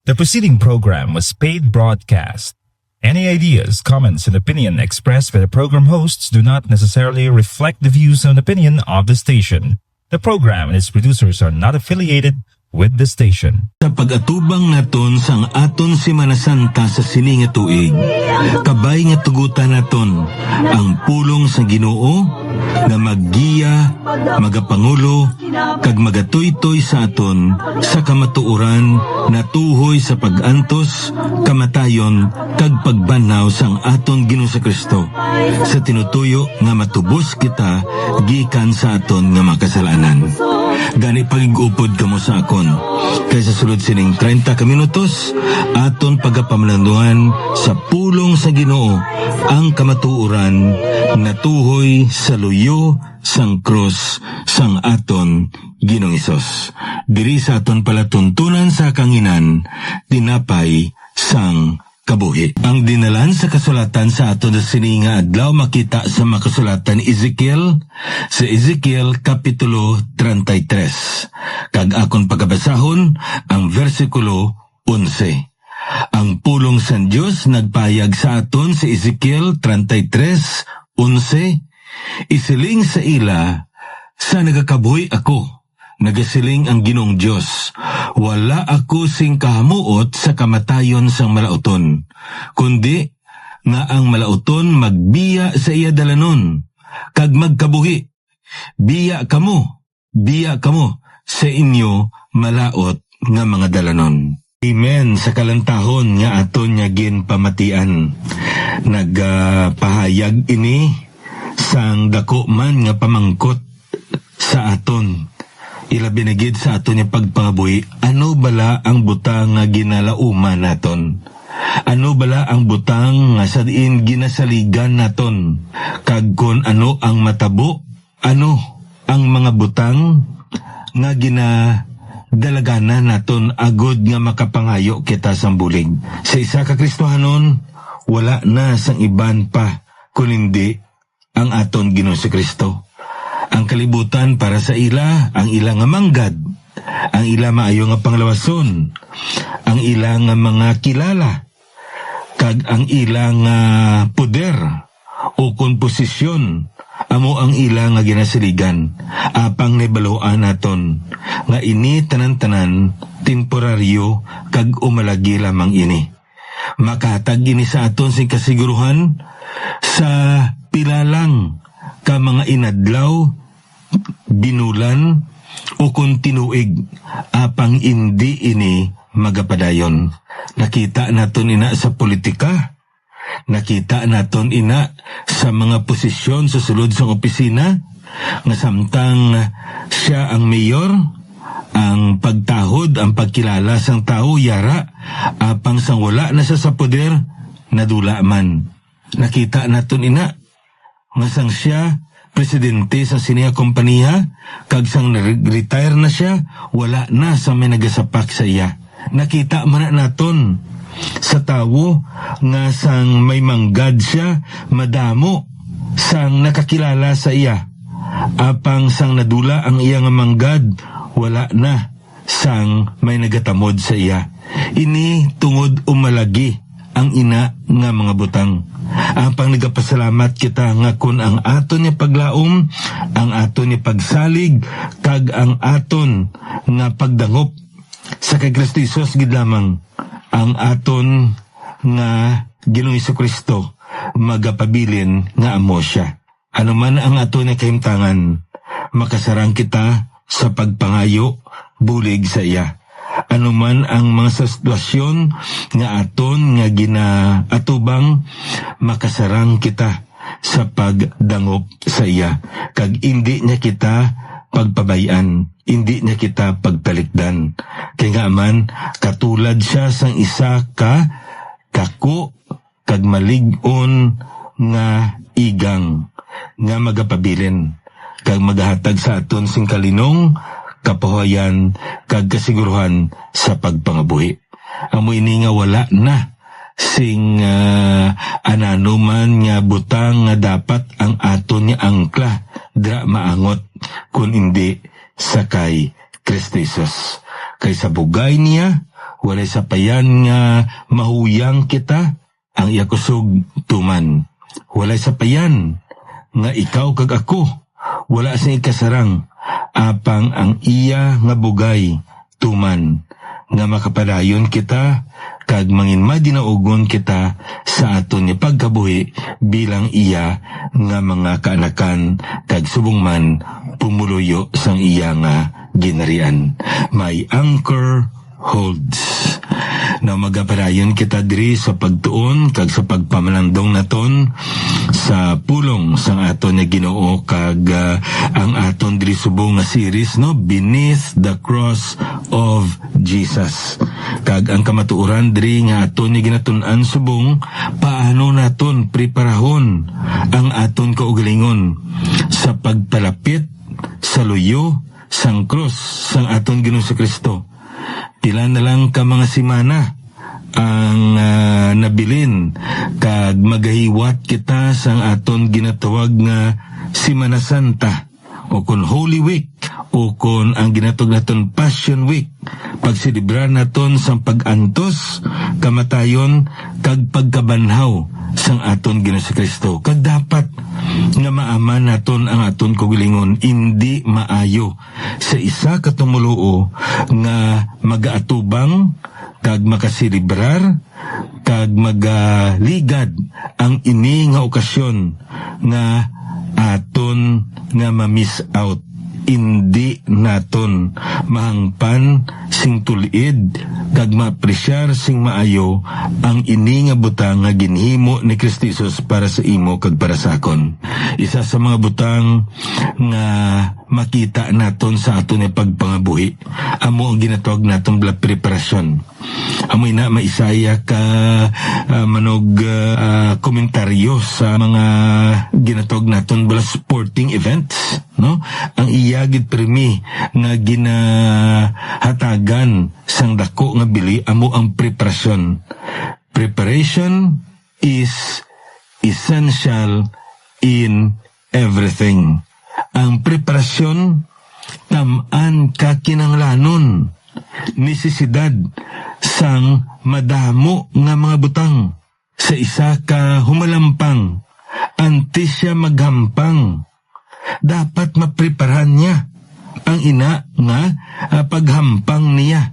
The preceding program was paid broadcast. Any ideas, comments, and opinion expressed by the program hosts do not necessarily reflect the views and opinion of the station. The program and its producers are not affiliated with the station. Sa pag-atubang naton sang aton Semana Santa sa sini nga tuig, kabay nga tugutan naton ang pulong sa Ginoo na maggiya, magapangulo, kag magatuytoy sa aton sa kamatuoran na tuhoy sa pag-antos, kamatayon, kag pagbanaw sang aton Ginoo sa Kristo sa tinutuyo nga matubos kita gikan sa aton nga makasalanan. Gani pagigupod kamo sa akon kaysa sulod sining 30 ka minutos aton pagapamlanduan sa pulong sa Ginoo ang kamatuoran na tuhoy sa luyo sang krus sang aton Ginoong Hesus. Diri sa aton palatuntunan sa kanginan tinapay sang kabuhi. Ang dinalan sa kasulatan sa aton sa sininga adlaw makita sa makasulatan Ezekiel sa Ezekiel Kapitulo 33. Kag akon pagabasahon ang versikulo 11. Ang pulong sa Dios nagpayag sa aton sa Ezekiel 33:11. Isiling sa ila sa nagakabuhi ako. Nagasiling ang Ginoong Diyos, wala ako sing kahamuot sa kamatayon sang malauton, kundi nga ang malauton magbiya sa iya dalanon, kag magkabuhi. Biya kamo sa inyo malaot nga mga dalanon. Amen sa kalantahon nga aton nga ginpamatian. Nagpahayag ini sang dako man nga pamangkot sa aton. Ilabi na gid sa aton yung pagpangabuhi, ano bala ang butang nga ginalauman naton? Ano bala ang butang nga sadin ginasaligan naton? Kag kon ano ang matabo? Ano ang mga butang nga ginadalaganan naton agod nga makapangayo kita sang bulig? Sa isa ka Kristohanon, wala na sang iban pa kunindi ang aton Ginoo si Kristo. Ang kalibutan para sa ila, ang ila nga manggad, ang ila maayo nga panglawason, ang ila nga mga kilala, kag ang ila nga poder o komposisyon, amo ang ila nga ginasiligan, apang naibaloan naton, nga ini tanan-tanan, temporaryo, kag umalagi lamang ini. Makatag ini sa aton sing kasiguruhan, sa pilalang ka mga inadlaw, binulan o kontinuig apang hindi ini magapadayon. Nakita naton ina sa politika, nakita naton ina sa mga posisyon sa sulod sa opisina, nga samtang siya ang mayor, ang pagtahod, ang pagkilala sang tao yara, apang sang wala na siya sa poder, nadula man. Nakita naton ina nga sang siya presidente sa siniya kompanya, kag sang retire na siya, wala na sa may nagasapak sa iya. Nakita man naton sa tawo nga sang may manggad siya, madamo sang nakakilala sa iya. Apang sang nadula ang iya nga manggad, wala na sang may nagatamod sa iya. Ini tungod umalagi ang ina nga mga butang. Apang nagapasalamat kita nga kun ang aton ni paglaom, ang aton ni pagsalig, kag ang aton nga pagdangop sa kay Kristo Jesus gid lamang ang aton nga Ginoong Jesucristo magapabilin nga amo siya. Ano man ang aton ni kahimtangan, makasarang kita sa pagpangayo bulig sa iya. Ano man ang mga sitwasyon nga aton nga ginaatubang, makasarang kita sa pagdangop sa iya. Kag hindi niya kita pagpabayan, hindi niya kita pagtalikdan. Kaya nga man, katulad siya sang isa ka kako kag malig-on nga igang nga magapabilin, kag magahatag sa aton sing kalinong, kapahayan, kag kasiguruhan sa pagpangabuhi. Amo ini nga wala na sing ananuman nga butang nga dapat ang aton nga angkla dra maangot kun hindi sakay Kristo Jesus. Kay sa bugay niya walay sapayan nga mahuyang kita ang iya kusog tuman. Walay sapayan nga ikaw kag ako wala sa ikasarang apang ang iya nga bugay tuman nga makapadayon kita kag manginma dinaugon kita sa aton ni pagkabuhi bilang iya nga mga kaanakan kag subong man pumuluyo sang iya nga ginarian. My anchor holds. Na magapadayon kita diri sa pagtuon kag sa pagpamalandong naton sa pulong sang aton nga Ginoo kag ang aton diri subong nga series no Beneath the Cross of Jesus. Kag ang kamatuoran diri nga aton nga ginatun-an subong paano naton preparahon ang aton kaugalingon sa pagpalapit sa luyo sang cross sang aton Ginoo sa Kristo. Pila na lang ka mga simana ang nabilin kag magahiwat kita sang aton ginatawag nga Simana Santa o kun Holy Week o kun ang ginatawag naton Passion Week. Pagsilibrar naton sang pag-antos, kamatayon kag pagkabanhaw sang aton Ginoo sa Kristo. Kag dapat nga maaman naton ang aton kaugalingon indi maayo sa isa ka tumuluo nga magaatubang kag makasilibrar kag magaligad ang ini nga okasyon nga aton nga ma-miss out. Indi naton mahangpan sing tulid kag maapresyar sing maayo ang ini nga butang nga ginhimo ni Kristo Jesus para sa imo kag para sa akon. Isa sa mga butang nga makita naton sa aton nga pagpangabuhi amo ang ginatawag naton bala preparasyon. Amoy na maisaya ka manog komentaryo sa mga ginatawag naton bala sporting events, no? Ang iyagid premi nga ginahatagan sang dako nga bili amo ang preparasyon. Preparation is essential in everything. Ang preparasyon tamaan ka kinanglanon necesidad sang madamo nga mga butang sa isa ka humalampang antes siya maghampang. Dapat mapreparahan niya ang ina nga paghampang niya.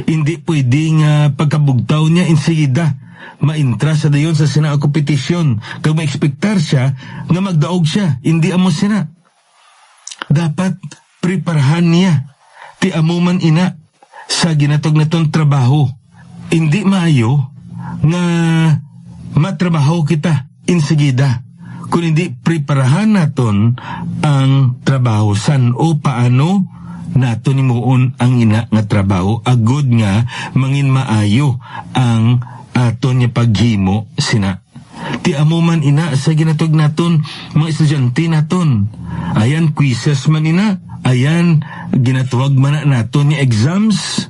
Hindi pwede nga pagkabugtaw niya insigida maintra sa dayon sa sina kompetisyon kag maekspektar siya nga magdaog siya. Hindi amo sina. Dapat preparahan niya ti amo man ina sa ginatog natong trabaho. Hindi maayo nga matrabaho kita insigida kung hindi preparahan naton ang trabaho san o paano naton imuon ang ina nga trabaho agud nga mangin maayo ang aton nga paghimo sina. Ti amo man ina sa ginatog naton mga estudyante naton. Ayan quizzes man ina. Ayan, ginatuwag man naton ni exams.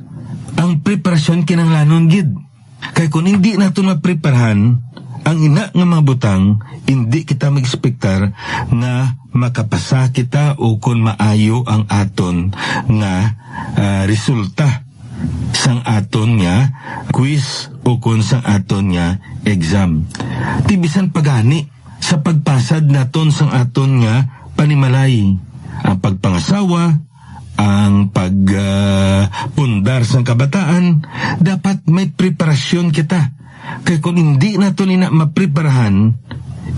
Ang preparasyon kinanglanon gid. Kaya kung hindi naton mapreparahan ang ina nga mga butang, hindi kita mag-expectar nga makapasa kita o kung maayo ang aton nga resulta sang aton nga quiz o kung sang aton nga exam. Tibisan pagani sa pagpasad naton sang aton nga panimalay. Ang pagpangasawa, ang pagpundar sa kabataan, dapat may preparasyon kita. Kaya kung hindi natin mapreparahan,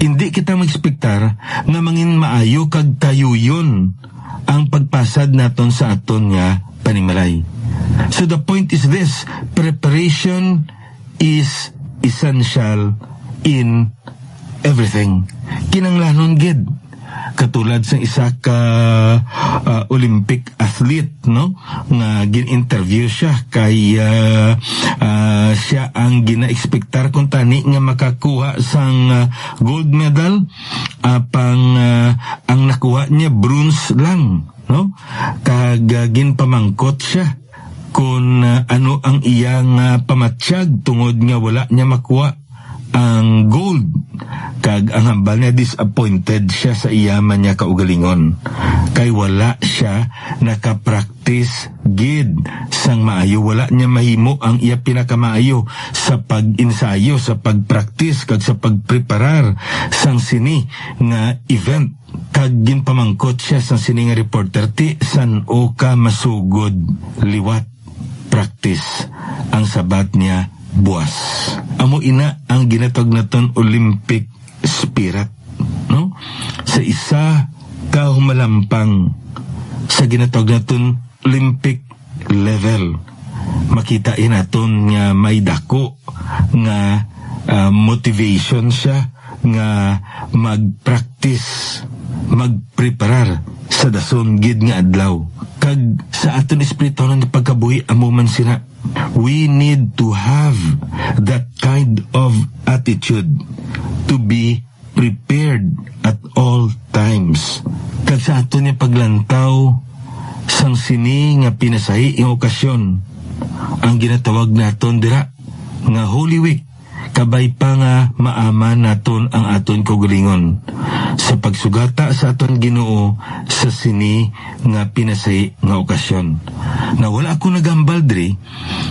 hindi kita mag-expectar nga mangin maayo kag kayuyon ang pagpasad naton sa aton nga panimalay. So the point is this, preparation is essential in everything. Kinanglanon gid. Katulad sa isa ka Olympic athlete, no, nga gin-interview siya kay siya ang gina-expectar kung tani nga makakuha sang gold medal apang ang nakuha niya bronze lang, no, kag ginpamangkot siya kung ano ang iyang pamatsyag tungod nga wala niya makuha ang gold, kag ang hambal niya disappointed siya sa iyaman niya kaugalingon, kay wala siya nakapraktis gid sang maayo. Wala niya mahimo ang iya pinakamaayo sa pag-insayo, sa pagpraktis kag sa pagpreparar sang sini nga event. Kag ginpamangkot siya sang sini nga reporter, ti san o ka masugod liwat practice ang sabat niya buwas. Amo ina ang ginatawag naton Olympic spirit, no? Sa isa ka humalampang sa ginatawag naton Olympic level, makitain naton nga may dako nga motivation siya nga mag-practice, magpreparar sa dason gid nga adlaw. Kag sa aton espiritu ng pagkabuhi amo man sila, we need to have that kind of attitude to be prepared at all times. Kag sa aton niya paglantaw sang sini nga pinasahi yung okasyon, ang ginatawag naton dira nga Holy Week, kabay pa nga maaman naton ang aton kaugalingon sa pagsugata sa aton Ginoo sa sini nga pinasay nga okasyon. Na wala ako nagambal diri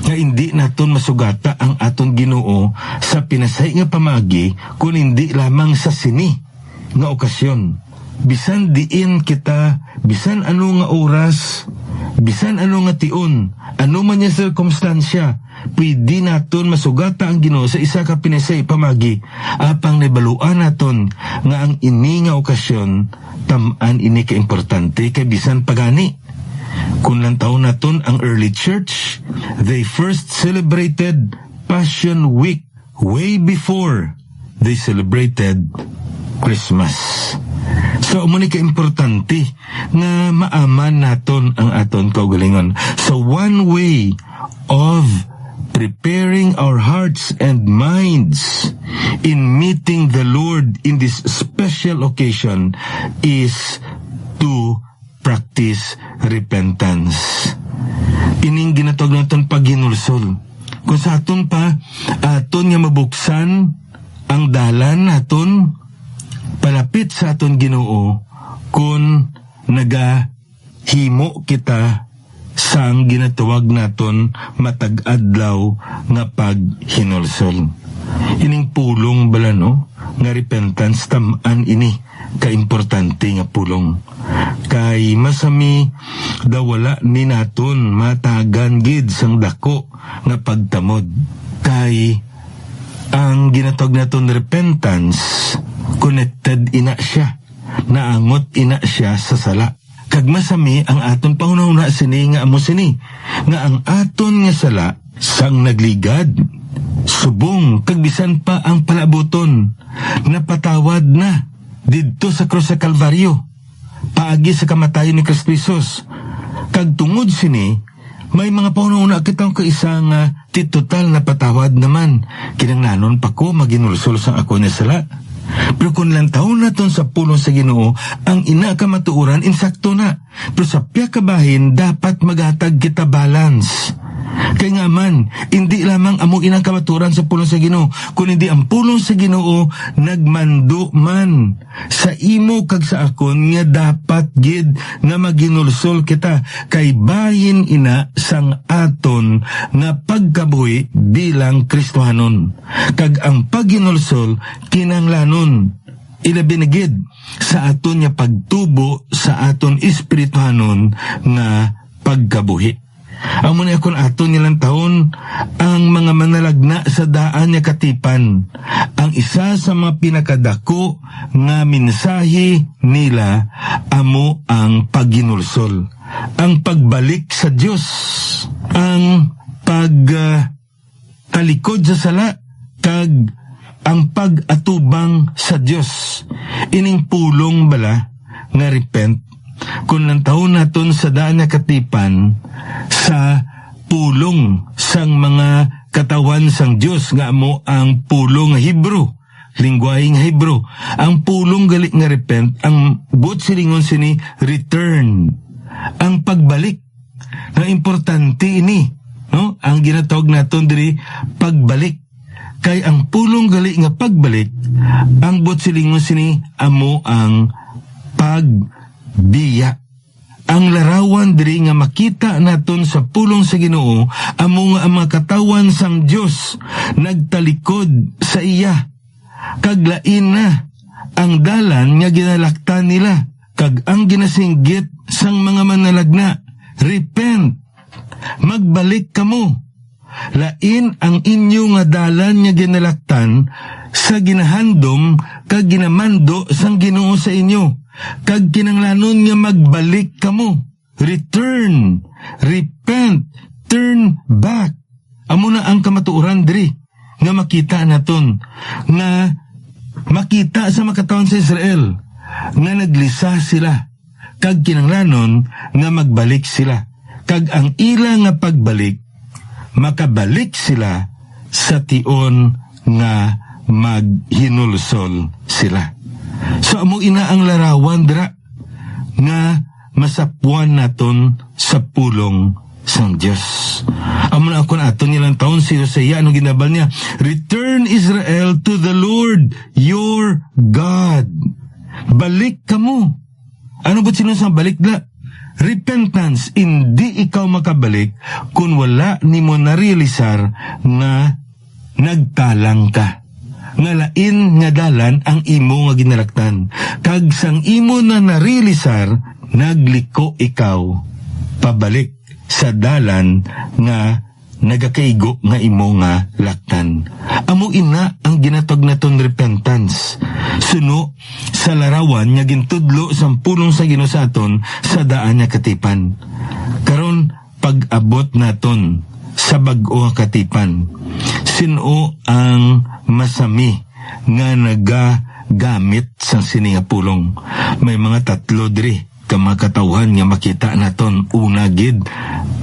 nga hindi naton masugata ang aton Ginoo sa pinasay nga pamagi kung hindi lamang sa sini nga okasyon. Bisan diin kita, bisan ano nga oras, bisan ano nga tion, ano man yung sirkumstansya, pwede naton masugata ang Ginoo sa isa ka pinasay pamagi, apang nibaluan naton nga ang ini nga okasyon taman ini ka importante kay bisan pagani. Kung lang taon naton ang early church, they first celebrated Passion Week way before they celebrated Christmas. So, muna ka-importante nga maaman naton ang aton kaugalingon. So, one way of preparing our hearts and minds in meeting the Lord in this special occasion is to practice repentance. Ining ginatawag naton paghinulsol. Kung sa aton pa, aton nga mabuksan ang dalan naton palapit sa aton Ginoo kung nagahimo kita sang ginatawag naton matag-adlaw nga paghinulsol. Ining pulong bala no nga repentance taman ini kaimportante nga pulong. Kay masami dawala ni naton matagan gid sang dako nga pagtamod. Kay ang ginatawag naton repentance, connected ina siya, naangot ina siya sa sala. Kag masami ang aton panghunahuna sini nga amo sini, nga ang aton nga sala sang nagligad, subong kag bisan pa ang palabuton, napatawad na didto sa krus sa Kalbaryo, paagi sa kamatayon ni Kristo Jesus. Kag tungod sini, may mga panghunahuna kitang kaisa nga titotal na patawad naman, kinanglanon pa ko maginulsol sa ako ni sala. Pero kung lang taon naton sa pulong sa Ginoo, ang ina ka matuuran, insakto na. Pero sa piya kabahin, dapat maghatag kita balance. Kaya nga man, hindi lamang amo inang kamaturan sa pulong sa Ginoo, kung hindi ang pulong sa Ginoo nagmando man sa imo kag sa akon nga dapat gid nga maginulsol kita, kay bahin ina sang aton nga pagkabuhi bilang Kristohanon. Kag ang pagginulsol kinanglanon ilabi na gid sa aton nga pagtubo sa aton espirituhanon nga pagkabuhi. Ang muna akong aton nilang taon, ang mga manalagna sa daan niya katipan. Ang isa sa mga pinakadako nga mensahe nila, amo ang pagginulsol. Ang pagbalik sa Diyos. Ang pagtalikod sa sala. Kag ang pag-atubang sa Diyos. Ining pulong bala nga repent. Kung lang taon naton sa daan na katipan sa pulong sang mga katawan sang Diyos nga mo ang pulong nga Hebro, lingwahe nga Hebro. Ang pulong gali nga repent, ang buot silingon sini return, ang pagbalik. Na importante ini, no? Ang ginatawag naton diri pagbalik. Kay ang pulong gali nga pagbalik, ang silingon sini amo ang pagbiya. Ang larawan diri nga makita naton sa pulong sa Ginoo amo nga ang mga katawan sang Dios nagtalikod sa iya. Kag lain na ang dalan nga ginalaktan nila, kag ang ginasinggit sang mga manalagna, repent, magbalik kamo. Lain ang inyo nga dalan nga ginalaktan sa ginahandom kag ginamando sang Ginoo sa inyo, kag kinanglanon nga magbalik kamo. Return, repent, turn back. Amo na ang kamatuoran diri nga makita naton, nga makita sa makatawan sa Israel nga naglisa sila, kag kinanglanon nga magbalik sila, kag ang ila nga pagbalik makabalik sila sa tion nga maghinulsol sila. So amo ina ang larawan dira nga masapuan naton sa pulong sang Diyos. Amo na ako na aton nilang taon si Hosea, ano ginabal niya? Return Israel to the Lord your God. Balik kamo. Ano ba sinusang balik na? Repentance, hindi ikaw makabalik kung wala nimo narealisar nga nagtalang ka. Nga lain nga dalan ang imo nga ginalaktan. Kag sang imo na narealisar, nagliko ikaw pabalik sa dalan nga nagakaigo nga imo nga laktan. Amo ina ang ginatog naton repentance. Suno sa larawan nga gintudlo sa pulong sa Ginoo sa aton sa daan nga katipan. Karon pag-abot naton sa bag-o nga katipan, sino ang masami nga nagagamit sa sini nga pulong? May mga tatlo diri ka mga katawhan nga makita naton. Una gid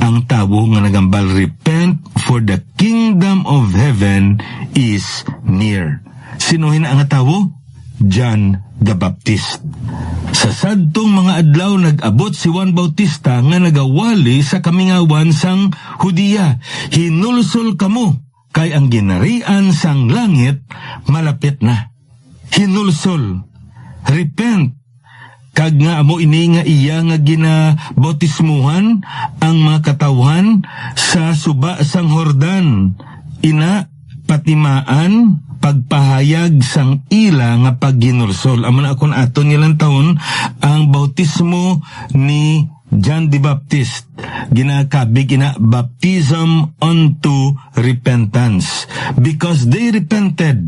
ang tawo nga nagambal, repent for the kingdom of heaven is near. Sinuhin ang tawo? John the Baptist. Sa sadtong mga adlaw nag-abot si Juan Bautista nga nagawali sa kamingawan sang Hudiya. Hinulsol kamo, kay ang ginarian sang langit malapit na. Hinulsol, repent. Kag nga amo ini nga iya nga ginabautismuhan ang mga katawhan sa suba sang Jordan. Ina patimaan pagpahayag sang ila nga pagginulsol. Amo na akon aton nilang taon ang bautismo ni John the Baptist. Ginakabig ina baptism unto repentance. Because they repented,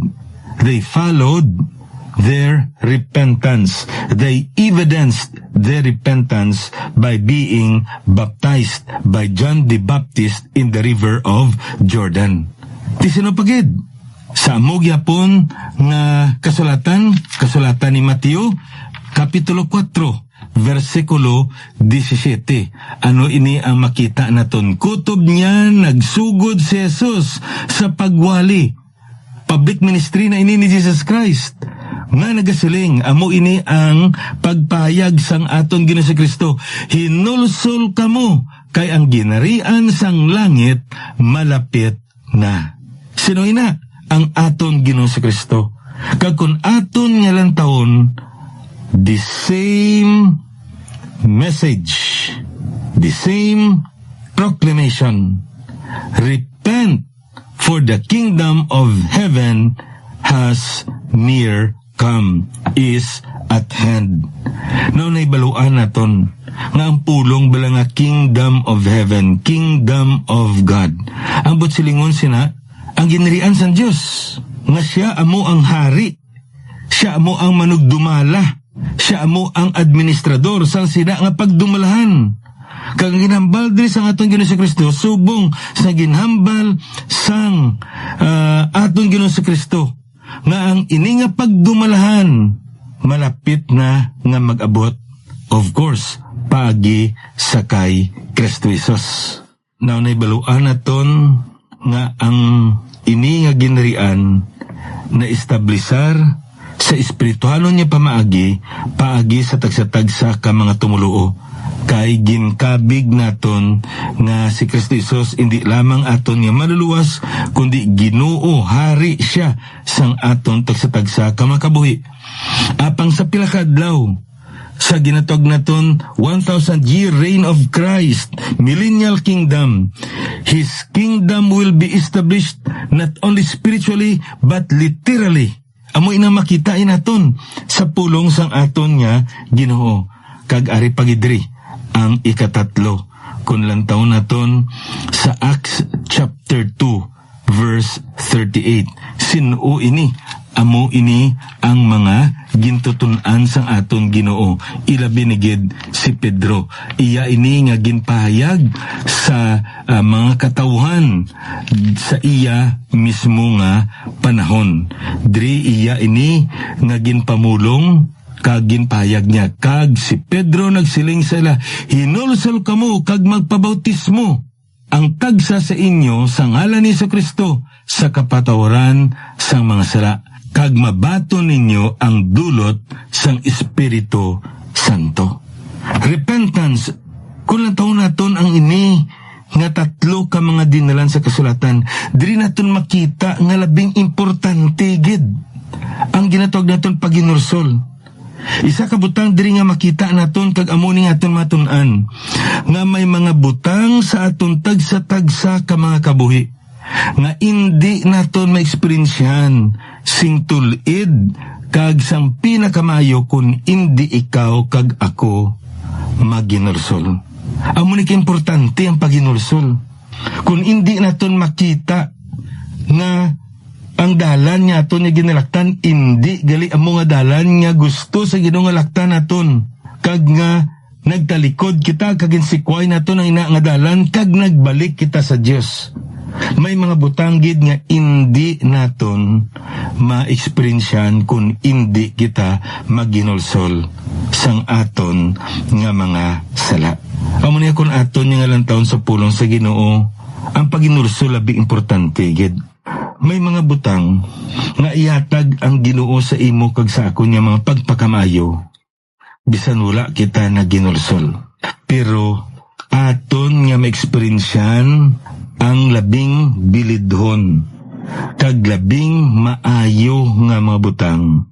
they followed their repentance. They evidenced their repentance by being baptized by John the Baptist in the river of Jordan. Tisinopagid sa amogyapon nga kasulatan ni Mateo kapitulo 4 versikulo 17. Ano ini ang makita naton? Kutob niya nagsugod si Jesus sa pagwali. Public ministry na ini ni Jesus Christ. Nga nagasiling, amo ini ang pagpayag sang aton Ginoo si Kristo. Hinulsol kamo, kay ang ginarian sang langit malapit na. Sino ina? Ang aton Ginoo si Kristo. Kag kun aton nga lang taon, the same message, the same proclamation, repent, for the kingdom of heaven has near come, is at hand. Now naibaluan naton nga ang pulong bala nga kingdom of heaven, kingdom of God. Ang silingon sina ang ginirian sang Dios, nga siya amo ang hari, siya amo ang manugdumala, siya amo ang administrador sang sina nga pagdumalahan. Kag ginhambal diri sang aton Ginoo si Kristo, subong sa ginhambal sang aton Ginoo si Kristo, nga ang ini nga pagdumalahan malapit na nga mag-abot, of course, paagi sakay Kristo Jesus. Now naibaluan naton nga ang ini nga ginarian na establisar sa espirituhanon niya paagi sa tagsatagsa ka mga tumuluo. kay ginkabig naton nga si Kristo Jesus hindi lamang aton nga maluluwas kundi Ginoo hari siya sang aton tagsa-tagsa ka makabuhi. Apang sa pila ka adlaw sa ginatog naton 1,000-year reign of Christ, millennial kingdom, His kingdom will be established not only spiritually but literally. Amoy na makitain naton sa pulong sang aton nga Ginoo. Kag ari pagidri ang ikatatlo kun lantaw naton sa Acts chapter 2 verse 38. Sino ini? Amo ini ang mga gintutunan sang aton Ginoo. Ilabi ni gid si Pedro. Iya ini nga ginpahayag sa mga katawhan sa iya mismo nga panahon. Diri iya ini nga ginpamulong kag ginpahayag niya. Kag si Pedro nagsiling sa ila, hinulsol kamo kag magpabautismo ang tagsa sa inyo sa ngalan ni Jesucristo sa kapatawaran sang mga sala. Kag mabato ninyo ang dulot sang Espiritu Santo. Repentance, kung lang taon naton ang ini nga tatlo ka mga dinalan sa kasulatan, diri naton makita nga labing importante gid ang ginatawag naton paginursol. Isa ka butang diri nga makita naton kag amo ni aton matun-an nga may mga butang sa aton tagsa-tagsa ka mga kabuhi nga hindi naton maeksperiensyahan sing tulid kag sang pinakamayo kun hindi ikaw kag ako maginursol. Amo ni importante ang paginursol. Kung hindi naton makita nga ang dalan nga aton nga ginalaktan hindi gali amo nga dalan nga gusto sa Ginoo nga laktan naton kag nga nagtalikod kita kag insikway naton ang ina nga dalan kag nagbalik kita sa Dios. May mga butang gid nga hindi naton ma-experiensyan kung hindi kita maginulsol sang aton nga mga sala. Amo niya kung aton nga lang taon sa pulong sa Ginoo, ang paginulsol labi importante gid. May mga butang nga ihatag ang Ginoo sa imo kag sa ako nga mga pagpakamayo bisan wala kita naginulsol. Pero aton nga ma-experiensyan ang labing bilidhon kag labing maayo nga mga butang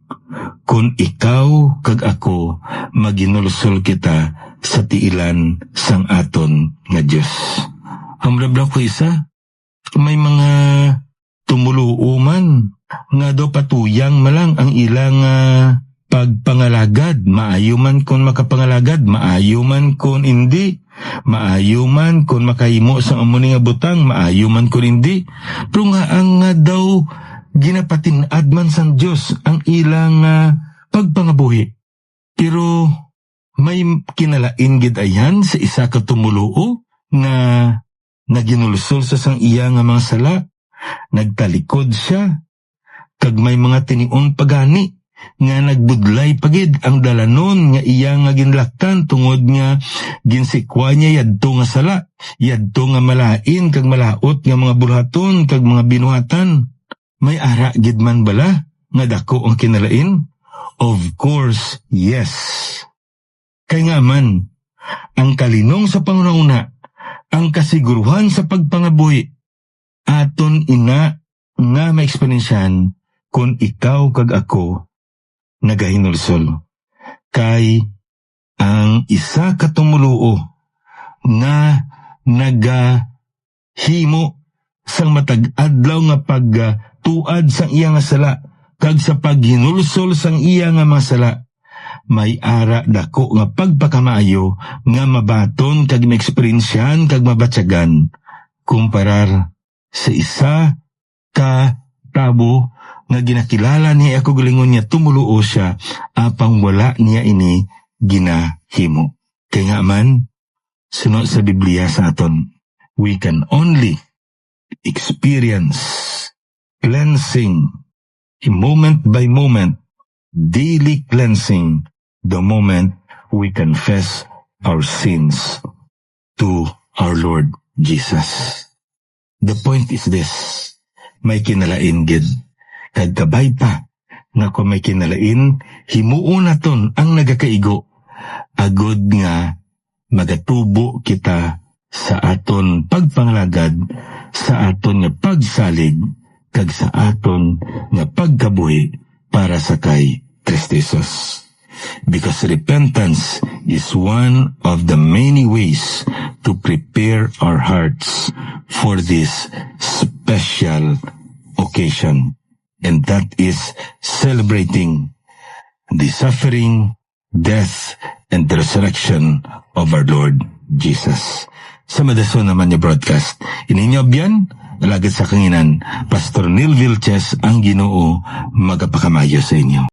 kung ikaw kag ako maginulsol kita sa tiilan sang aton nga Dios. Hamrabla ko isa, may mga tumuluuman nga do patuyang malang ang ilang pagpangalagad. Maayo man kung makapangalagad, maayo man kung hindi. Maayo man kung makahimo sa amuni nga butang, maayo man kung hindi. Pero nga ang daw ginapatinad man sang Dios ang ilang pagpangabuhi. Pero may kinalain gid ayan sa isa ka tumuluo nga naginulsol sa sang iya nga mga sala, nagtalikod siya, kag may mga tinion pagani nga nagbudlay pagid ang dalanon nga iya nga ginlaktan tungod nga ginsikwa niya yadto nga sala, yadto nga malain kag malaot nga mga bulhaton kag mga binuhatan. May ara gid man bala nga dako ang kinalain? Of course, yes. Kay nga man, ang kalinong sa pangunahuna, ang kasiguruhan sa pagpangabuhi, aton ina nga maeksperiensyan kung ikaw kag ako nagahinulsol. Kay ang isa katumuluo nga nagahimo sang matag-adlaw nga pagtuad sang iya nga sala kag sa paghinulsol sang iya nga mga sala, may ara dako nga pagpakamaayo nga mabaton kag maeksperiensyahan kag mabatyagan kumparar sa isa ka tabo nga ginakilala niya ako galingon niya tumuluo siya apang wala niya ini ginahimo. Kaya nga man, sunod sa Biblia sa aton, we can only experience cleansing moment by moment, daily cleansing the moment we confess our sins to our Lord Jesus. The point is this, may kinalain gid. Kag kabay pa, nga kung may kinalain, himuon naton ang nagakaigo. Agod nga, magatubo kita sa aton pagpanglagad, sa aton nga pagsalig, kag sa aton nga pagkabuhi para sa kay Kristo Jesus. Because repentance is one of the many ways to prepare our hearts for this special occasion. And that is celebrating the suffering, death, and the resurrection of our Lord Jesus. Sa madason naman niya broadcast, ininyo biyan, alagad sa kanginan, Pastor Neil Vilches ang Ginoo magapakamayo sa inyo.